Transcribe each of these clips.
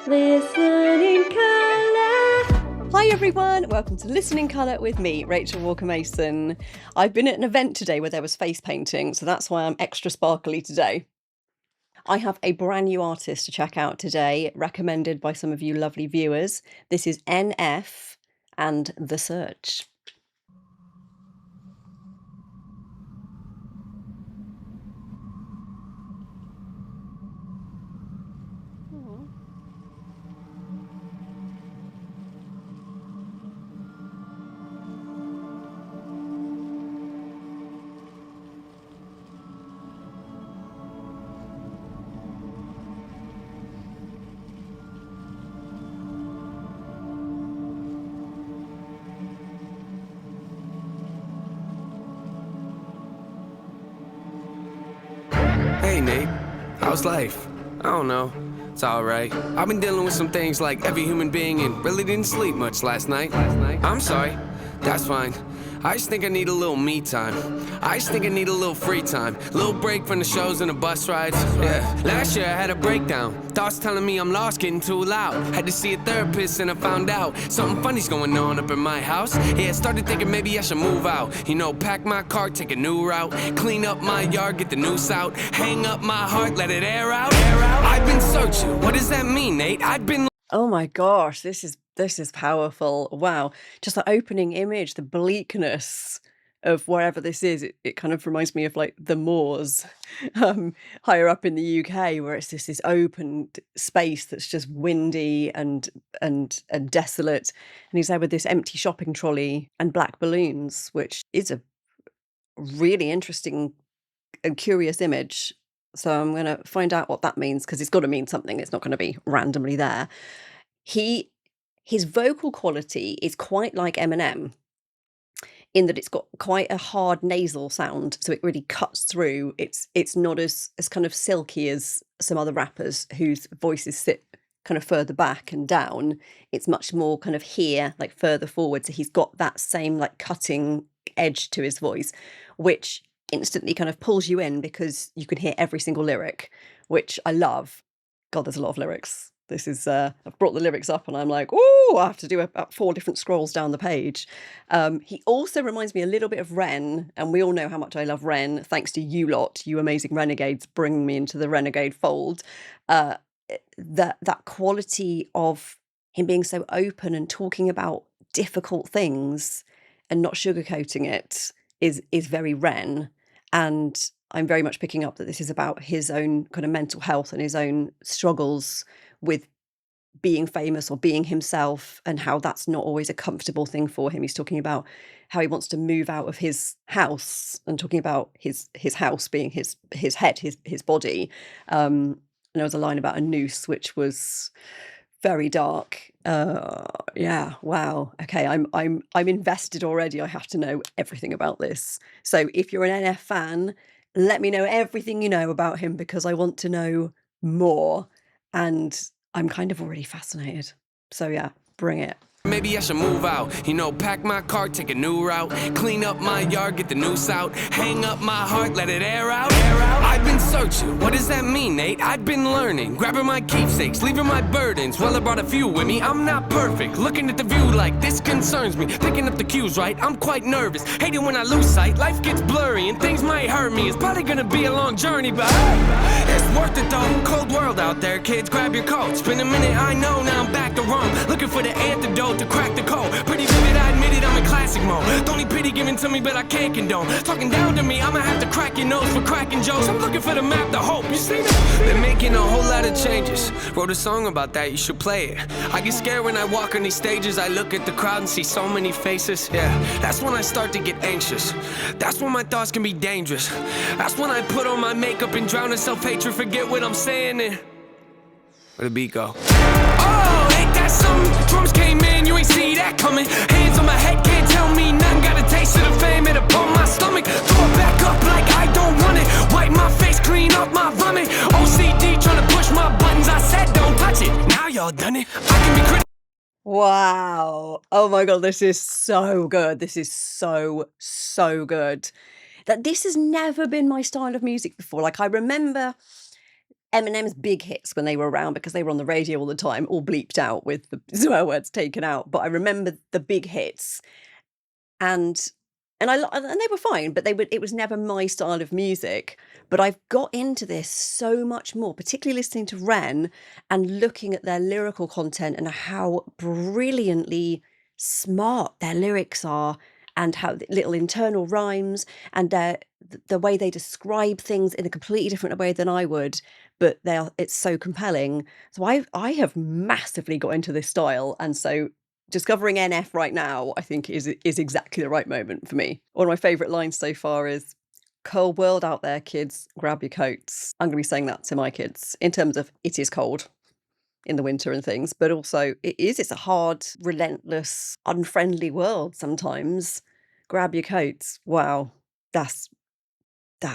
Listen in Colour. Hi everyone, welcome to Listen in Colour with me, Rachel Walker-Mason. I've been at an event today where there was face painting, so that's why I'm extra sparkly today. I have a brand new artist to check out today, recommended by some of you lovely viewers. This is NF and The Search. Hey Nate, how's life? I don't know, it's alright. I've been dealing with some things like every human being and really didn't sleep much last night. I'm sorry, that's fine. I just think I need a little me time. I just think I need a little free time. Little break from the shows and the bus rides. Yeah, last year I had a breakdown. Thoughts telling me I'm lost, getting too loud. Had to see a therapist and I found out something funny's going on up in my house. Yeah, started thinking maybe I should move out. You know, pack my car, take a new route. Clean up my yard, get the noose out. Hang up my heart, let it air out. I've been searching. What does that mean, Nate? I've been... Oh my gosh, this is powerful. Wow. Just the opening image, the bleakness of wherever this is, it kind of reminds me of like the moors higher up in the UK, where it's just this open space that's just windy and desolate. And he's there with this empty shopping trolley and black balloons, which is a really interesting and curious image. So I'm going to find out what that means, because it's got to mean something. It's not going to be randomly there. His vocal quality is quite like Eminem, in that it's got quite a hard nasal sound, so it really cuts through. It's not as kind of silky as some other rappers whose voices sit kind of further back and down. It's much more kind of here, like further forward. So he's got that same like cutting edge to his voice, which instantly kind of pulls you in because you can hear every single lyric, which I love. God, there's a lot of lyrics. This is, I've brought the lyrics up and I'm like, oh, I have to do about 4 different scrolls down the page. He also reminds me a little bit of Ren, and we all know how much I love Ren, thanks to you lot, you amazing renegades, bringing me into the renegade fold. That quality of him being so open and talking about difficult things and not sugarcoating it is very Ren. And I'm very much picking up that this is about his own kind of mental health and his own struggles with being famous or being himself, and how that's not always a comfortable thing for him. He's talking about how he wants to move out of his house, and talking about his house being his head, his body. And there was a line about a noose, which was very dark. Yeah, wow. Okay, I'm invested already. I have to know everything about this. So if you're an NF fan, let me know everything you know about him, because I want to know more. And I'm kind of already fascinated. So yeah, bring it. Maybe I should move out, you know, pack my car, take a new route. Clean up my yard, get the noose out. Hang up my heart, let it air out. I've been searching, what does that mean, Nate? I've been learning, grabbing my keepsakes, leaving my burdens. Well, I brought a few with me, I'm not perfect. Looking at the view like this concerns me. Picking up the cues right, I'm quite nervous. Hate it when I lose sight, life gets blurry and things might hurt me. It's probably gonna be a long journey, but it's worth it though. Cold world out there, kids, grab your coats. Been a minute, I know, now I'm back to Rome. Looking for the antidote to crack the code. Pretty vivid, I admit it, I'm in classic mode. Don't need pity given to me, but I can't condone. Talking down to me, I'ma have to crack your nose for cracking jokes. I'm looking for the map, the hope, you see that? Been making a whole lot of changes. Wrote a song about that, you should play it. I get scared when I walk on these stages. I look at the crowd and see so many faces. Yeah, that's when I start to get anxious. That's when my thoughts can be dangerous. That's when I put on my makeup and drown in self-hatred. Forget what I'm saying and... where'd the beat go? Oh, ain't that something? Drums came in, you ain't see that coming. Hands on my head, can't tell me nothing. Got a taste of the fame, it'll pump my stomach. Throw it back up like I don't want it. Wipe my face, clean up my vomit. OCD trying to push my buttons. I said don't touch it. Now y'all done it. I can be critical. Wow. Oh my God, this is so good. This is so good. That this has never been my style of music before. Like, I remember Eminem's big hits when they were around, because they were on the radio all the time, all bleeped out with the swear words taken out. But I remember the big hits, and and they were fine, but it was never my style of music. But I've got into this so much more, particularly listening to Ren and looking at their lyrical content and how brilliantly smart their lyrics are, and how little internal rhymes, and the way they describe things in a completely different way than I would, but it's so compelling. So I have massively got into this style, and so discovering NF right now, I think is exactly the right moment for me. One of my favourite lines so far is, "Cold world out there, kids, grab your coats." I'm going to be saying that to my kids in terms of it is cold in the winter and things, but also it's a hard, relentless, unfriendly world sometimes. Grab your coats. Wow. That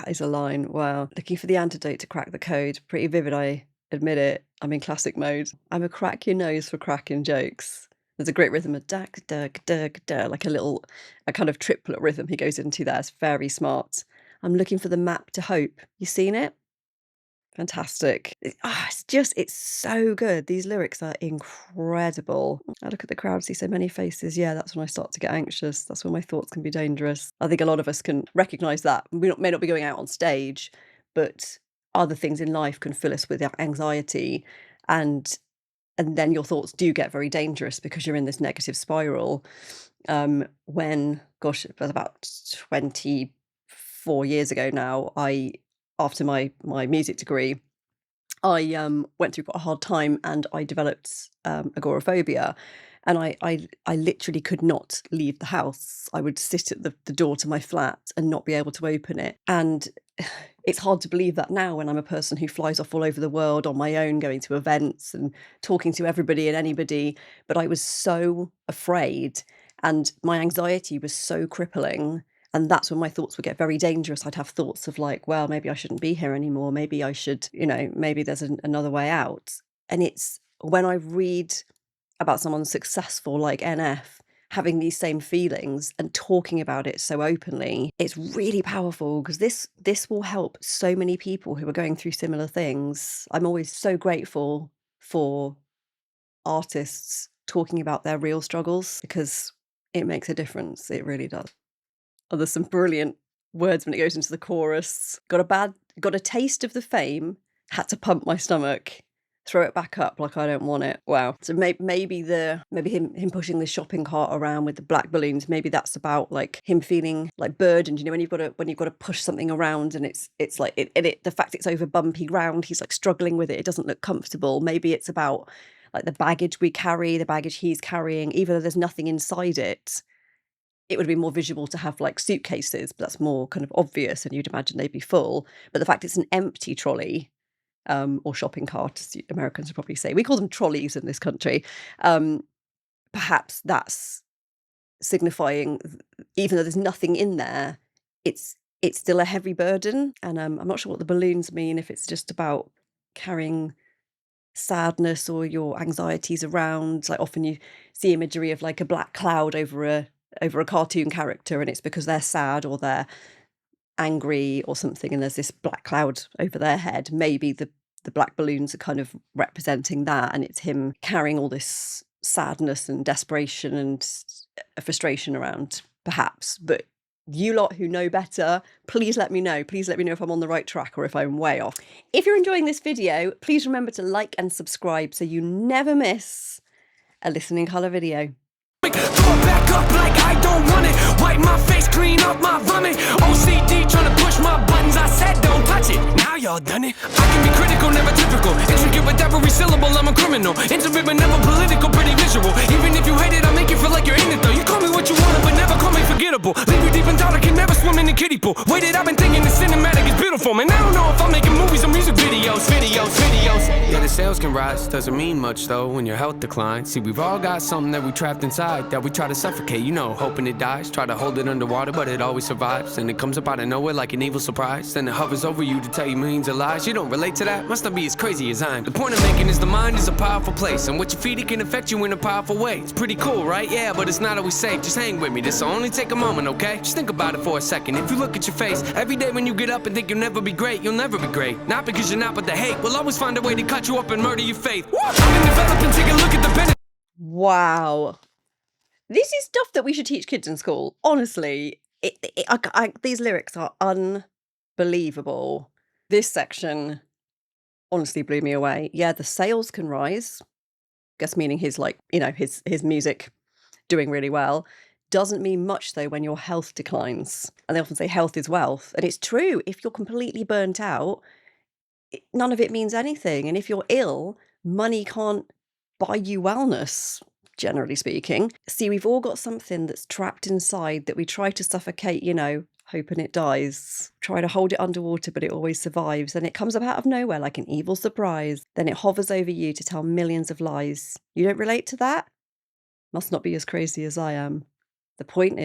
is a line. Wow. Looking for the antidote to crack the code. Pretty vivid, I admit it. I'm in classic mode. I'm a crack your nose for cracking jokes. There's a great rhythm of da da da da, like a kind of triplet rhythm he goes into there. It's very smart. I'm looking for the map to hope. You seen it? Fantastic. It's so good. These lyrics are incredible. I look at the crowd, see so many faces. Yeah, that's when I start to get anxious. That's when my thoughts can be dangerous. I think a lot of us can recognise that. We may not be going out on stage, but other things in life can fill us with anxiety, and then your thoughts do get very dangerous because you're in this negative spiral. When, gosh, it was about 24 years ago now, after my music degree, I went through quite a hard time, and I developed agoraphobia, and I literally could not leave the house. I would sit at the door to my flat and not be able to open it. And it's hard to believe that now, when I'm a person who flies off all over the world on my own, going to events and talking to everybody and anybody. But I was so afraid, and my anxiety was so crippling. And that's when my thoughts would get very dangerous. I'd have thoughts of like, well, maybe I shouldn't be here anymore. Maybe I should, maybe there's another way out. And it's when I read about someone successful like NF having these same feelings and talking about it so openly, it's really powerful, because this will help so many people who are going through similar things. I'm always so grateful for artists talking about their real struggles, because it makes a difference. It really does. Oh, there's some brilliant words when it goes into the chorus. Got a taste of the fame, had to pump my stomach, throw it back up like I don't want it. Wow. So maybe him pushing the shopping cart around with the black balloons, maybe that's about like him feeling like burdened. When you've got to push something around, and it's like the fact it's over bumpy ground, he's like struggling with it. It doesn't look comfortable. Maybe it's about like the baggage we carry, the baggage he's carrying, even though there's nothing inside it. It would be more visual to have like suitcases, but that's more kind of obvious, and you'd imagine they'd be full. But the fact it's an empty trolley, or shopping cart, as Americans would probably say. We call them trolleys in this country. Perhaps that's signifying, even though there's nothing in there, it's still a heavy burden. And I'm not sure what the balloons mean, if it's just about carrying sadness or your anxieties around. Like often you see imagery of like a black cloud over a cartoon character, and it's because they're sad or they're angry or something, and there's this black cloud over their head. Maybe the black balloons are kind of representing that, and it's him carrying all this sadness and desperation and frustration around, perhaps. But you lot who know better, please let me know. Please let me know if I'm on the right track or if I'm way off. If you're enjoying this video, please remember to like and subscribe so you never miss a Listening Colour video. Throw it back up like I don't want it. Wipe my face, clean up my vomit. OCD trying to push my buttons. I said don't touch it. Now y'all done it. I can be critical, never typical. Intricate with every syllable, I'm a criminal. Intimate but never political, pretty visual. Even if you hate it, I make you feel like you're in it though. You call me what you want, but never call me forgettable. Leave you deep in thought, I can never swim in the kiddie pool. Waited, I've been thinking the cinematic is beautiful, man. I don't know if I'm making movies or music videos. Yeah, sales can rise, doesn't mean much though when your health declines. See, we've all got something that we trapped inside that we try to suffocate, you know, hoping it dies. Try to hold it underwater, but it always survives. And it comes up out of nowhere like an evil surprise. Then it hovers over you to tell you millions of lies. You don't relate to that? Must not be as crazy as I am. The point I'm making is the mind is a powerful place, and what you feed it can affect you in a powerful way. It's pretty cool, right? Yeah, but it's not always safe. Just hang with me, this'll only take a moment, okay? Just think about it for a second. If you look at your face every day when you get up and think you'll never be great, you'll never be great. Not because you're not, but the hate will always find a way to cut you up and murder your faith. I've been developing, take a look at the benefits. Wow. This is stuff that we should teach kids in school. Honestly, these lyrics are unbelievable. This section honestly blew me away. Yeah, the sales can rise. Guess meaning his, like, you know, his music doing really well. Doesn't mean much though when your health declines. And they often say health is wealth. And it's true. If you're completely burnt out, none of it means anything. And if you're ill, money can't buy you wellness, generally speaking. See, we've all got something that's trapped inside that we try to suffocate, you know, hoping it dies. Try to hold it underwater, but it always survives. And it comes up out of nowhere like an evil surprise. Then it hovers over you to tell millions of lies. You don't relate to that? Must not be as crazy as I am. The point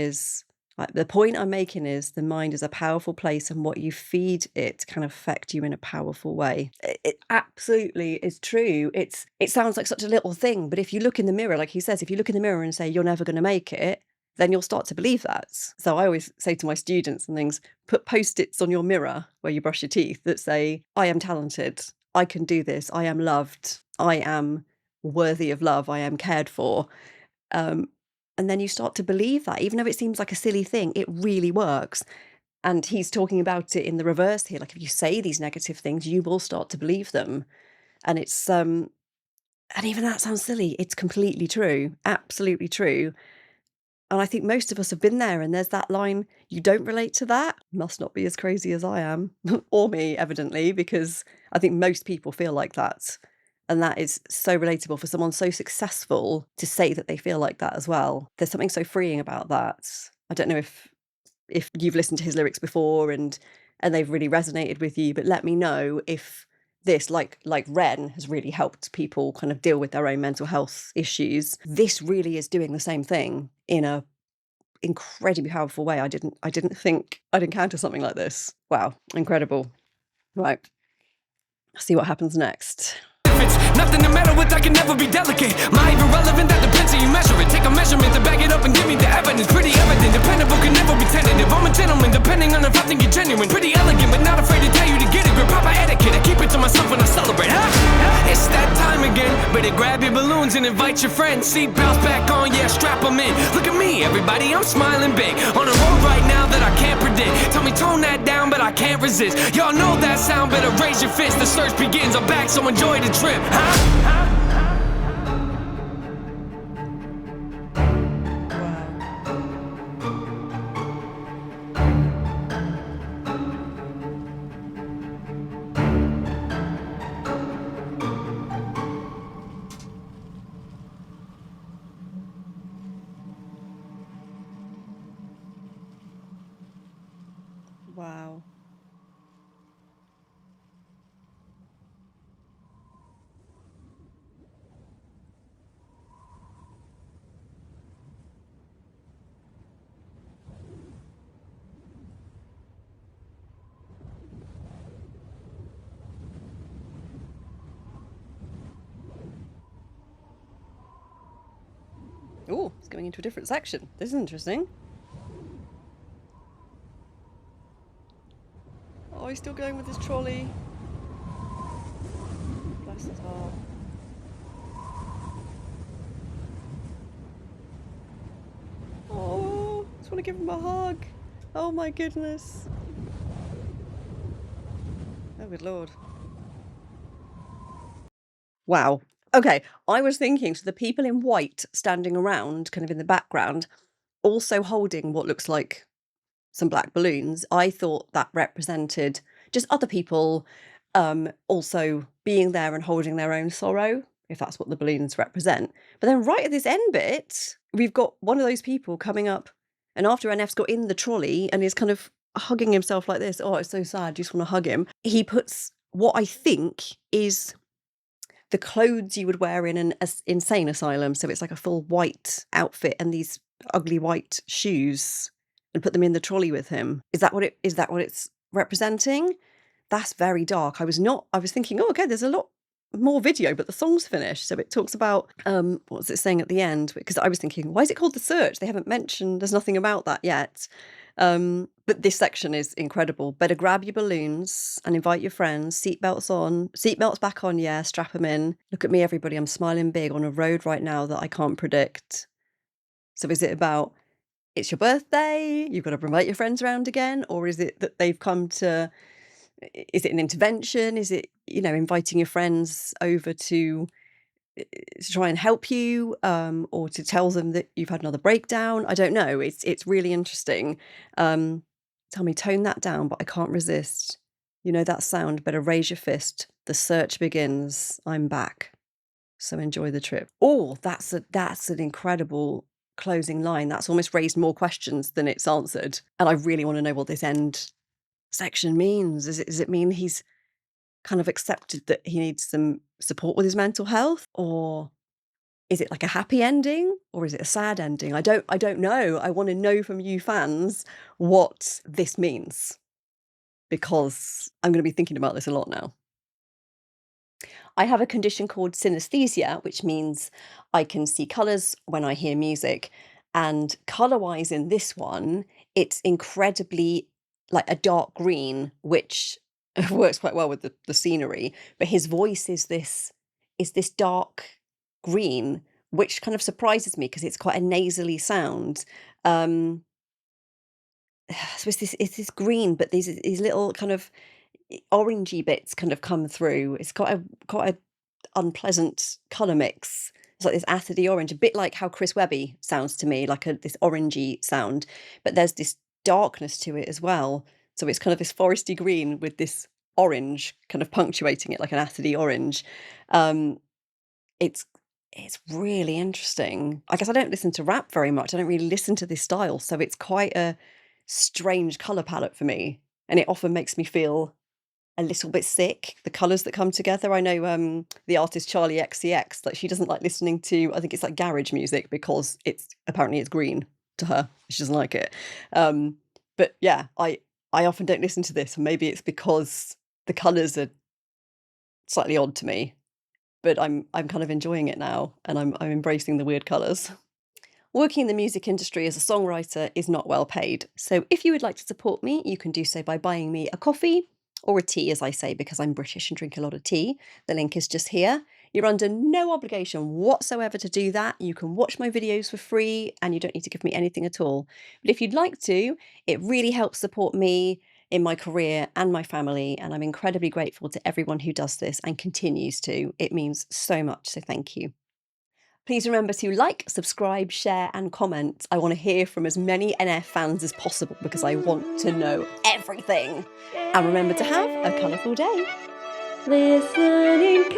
I'm making is the mind is a powerful place, and what you feed it can affect you in a powerful way. It absolutely is true. It sounds like such a little thing, but if you look in the mirror, like he says, if you look in the mirror and say, you're never going to make it, then you'll start to believe that. So I always say to my students and things, put Post-its on your mirror where you brush your teeth that say, I am talented, I can do this, I am loved, I am worthy of love, I am cared for. And then you start to believe that, even though it seems like a silly thing, it really works. And he's talking about it in the reverse here. Like if you say these negative things, you will start to believe them. And it's, and even that sounds silly. It's completely true. Absolutely true. And I think most of us have been there. And there's that line, you don't relate to that? Must not be as crazy as I am. Or me, evidently, because I think most people feel like that. And that is so relatable for someone so successful to say that they feel like that as well. There's something so freeing about that. I don't know if you've listened to his lyrics before and they've really resonated with you, but let me know if this, like Ren, has really helped people kind of deal with their own mental health issues. This really is doing the same thing in a incredibly powerful way. I didn't think I'd encounter something like this. Wow, incredible. Right. See what happens next. Nothing to meddle with, I can never be delicate. My irrelevant, that depends how you measure it. Take a measurement to back it up and give me the evidence. Pretty evident, dependable, can never be tentative. I'm a gentleman, depending on if I think you're genuine. Pretty elegant, but not afraid to tell you to get it. Grip proper etiquette, I keep it to myself when I celebrate. It's that time again, better grab your balloons and invite your friends. Seat belts back on, yeah, strap them in. Look at me, everybody, I'm smiling big. On a road right now that I can't predict. Tell me tone that down, but I can't resist. Y'all know that sound, better raise your fist. The search begins, I'm back, so enjoy the trip. Wow. Oh, it's going into a different section. This is interesting. Oh, he's still going with his trolley. Bless his heart. Oh, I just want to give him a hug. Oh my goodness. Oh, good Lord. Wow. Okay, I was thinking, so the people in white standing around, kind of in the background, also holding what looks like some black balloons, I thought that represented just other people also being there and holding their own sorrow, if that's what the balloons represent. But then right at this end bit, we've got one of those people coming up, and after NF's got in the trolley and is kind of hugging himself like this, oh, it's so sad, you just want to hug him. He puts what I think is the clothes you would wear in an insane asylum. So it's like a full white outfit and these ugly white shoes, and put them in the trolley with him. Is that what it's representing? That's very dark. I was thinking, oh, okay, there's a lot more video, but the song's finished. So it talks about, what was it saying at the end? Because I was thinking, why is it called The Search? They haven't mentioned, there's nothing about that yet. But this section is incredible. Better grab your balloons and invite your friends. Seatbelts back on, yeah, strap them in. Look at me, everybody, I'm smiling big on a road right now that I can't predict. So is it about, it's your birthday, you've got to invite your friends around again? Or is it that they've come to, is it an intervention? Is it, inviting your friends over to try and help you, or to tell them that you've had another breakdown? I don't know. It's really interesting. Tell me, tone that down, but I can't resist. You know that sound, better raise your fist. The search begins. I'm back. So enjoy the trip. Oh, that's an incredible closing line. That's almost raised more questions than it's answered. And I really want to know what this end section means. Does it mean he's kind of accepted that he needs some support with his mental health? Or is it like a happy ending? Or is it a sad ending? I don't know. I want to know from you fans what this means, because I'm going to be thinking about this a lot now. I have a condition called synesthesia, which means I can see colours when I hear music. And colour-wise in this one, it's incredibly like a dark green, which works quite well with the scenery. But his voice is this dark green, which kind of surprises me because it's quite a nasally sound. So it's this green, but these little kind of orangey bits kind of come through. It's quite a unpleasant colour mix. It's like this acidy orange, a bit like how Chris Webby sounds to me, like this orangey sound. But there's this darkness to it as well. So it's kind of this foresty green with this orange kind of punctuating it, like an acidy orange. It's really interesting. I guess I don't listen to rap very much. I don't really listen to this style, so it's quite a strange colour palette for me. And it often makes me feel a little bit sick, the colours that come together. I know the artist Charlie XCX, like she doesn't like listening to, I think it's like garage music, because apparently it's green to her. She doesn't like it. But yeah, I often don't listen to this, and maybe it's because the colours are slightly odd to me. But I'm kind of enjoying it now, and I'm embracing the weird colours. Working in the music industry as a songwriter is not well paid. So if you would like to support me, you can do so by buying me a coffee, or a tea, as I say, because I'm British and drink a lot of tea. The link is just here. You're under no obligation whatsoever to do that. You can watch my videos for free, and you don't need to give me anything at all. But if you'd like to, it really helps support me in my career and my family, and I'm incredibly grateful to everyone who does this and continues to. It means so much, so thank you. Please remember to like, subscribe, share and comment. I want to hear from as many NF fans as possible because I want to know everything. And remember to have a colourful day. Listening